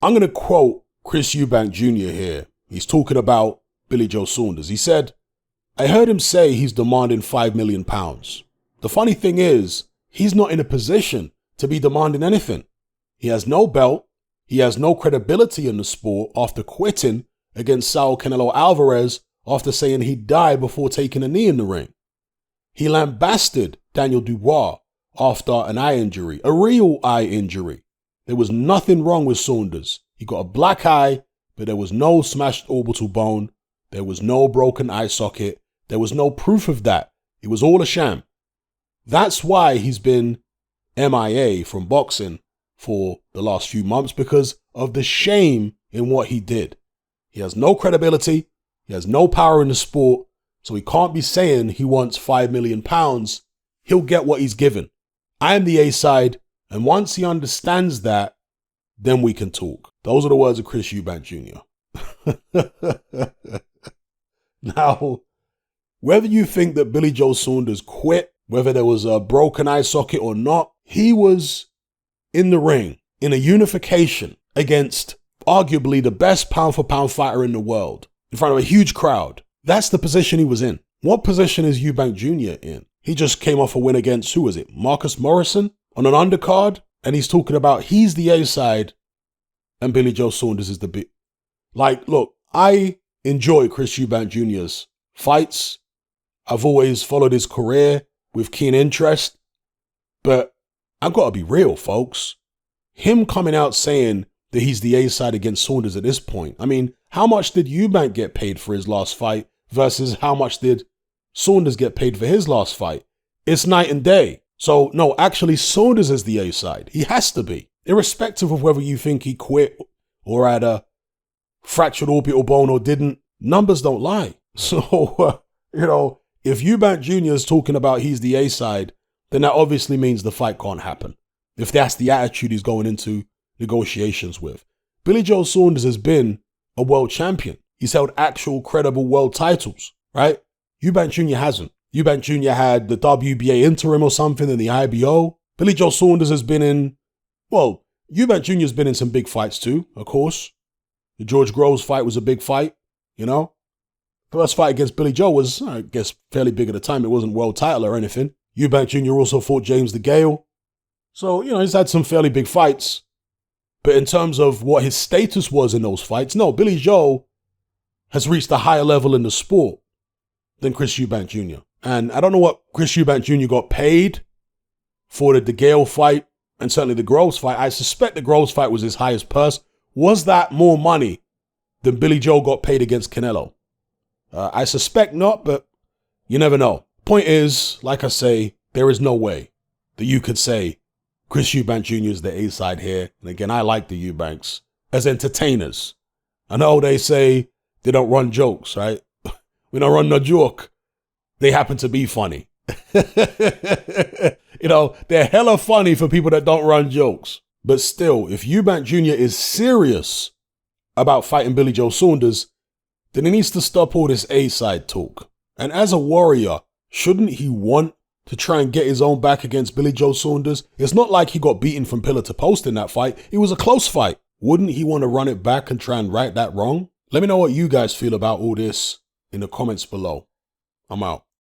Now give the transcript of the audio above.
I'm going to quote Chris Eubank Jr. here. He's talking about Billy Joe Saunders. He said, I heard him say he's demanding £5 million. The funny thing is, he's not in a position to be demanding anything. He has no belt. He has no credibility in the sport after quitting against Saul Canelo Alvarez after saying he'd die before taking a knee in the ring. He lambasted Daniel Dubois after an eye injury, a real eye injury. There was nothing wrong with Saunders. He got a black eye, but there was no smashed orbital bone. There was no broken eye socket. There was no proof of that. It was all a sham. That's why he's been MIA from boxing for the last few months, because of the shame in what he did. He has no credibility. He has no power in the sport. So he can't be saying he wants £5 million. He'll get what he's given. I am the A side. And once he understands that, then we can talk. Those are the words of Chris Eubank Jr. Now, whether you think that Billy Joe Saunders quit, whether there was a broken eye socket or not, he was in the ring in a unification against arguably the best pound-for-pound fighter in the world in front of a huge crowd. That's the position he was in. What position is Eubank Jr. in? He just came off a win against, who was it? Marcus Morrison on an undercard? And he's talking about he's the A side and Billy Joe Saunders is the B. Like, look, I enjoy Chris Eubank Jr.'s fights. I've always followed his career with keen interest. But I've got to be real, folks. Him coming out saying that he's the A side against Saunders at this point. I mean, how much did Eubank get paid for his last fight versus how much did Saunders get paid for his last fight? It's night and day. So, no, actually, Saunders is the A side. He has to be. Irrespective of whether you think he quit or had a fractured orbital bone or didn't, numbers don't lie. So, if Eubank Jr. is talking about he's the A side, then that obviously means the fight can't happen. If that's the attitude he's going into negotiations with. Billy Joe Saunders has been a world champion. He's held actual credible world titles, right? Eubank Jr. hasn't. Eubank Jr. had the WBA interim or something in the IBO. Billy Joe Saunders has been in, well, Eubank Jr. has been in some big fights too, of course. The George Groves fight was a big fight, First fight against Billy Joe was, I guess, fairly big at the time. It wasn't world title or anything. Eubank Jr. also fought James DeGale. So, he's had some fairly big fights. But in terms of what his status was in those fights, no, Billy Joe has reached a higher level in the sport than Chris Eubank Jr. And I don't know what Chris Eubank Jr. got paid for the DeGale fight and certainly the Groves fight. I suspect the Groves fight was his highest purse. Was that more money than Billy Joe got paid against Canelo? I suspect not, but you never know. Point is, like I say, there is no way that you could say Chris Eubank Jr. is the A side here. And again, I like the Eubanks as entertainers. I know they say they don't run jokes, right? We don't run no joke. They happen to be funny. They're hella funny for people that don't run jokes. But still, if Eubank Jr. is serious about fighting Billy Joe Saunders, then he needs to stop all this A-side talk. And as a warrior, shouldn't he want to try and get his own back against Billy Joe Saunders? It's not like he got beaten from pillar to post in that fight. It was a close fight. Wouldn't he want to run it back and try and right that wrong? Let me know what you guys feel about all this in the comments below. I'm out.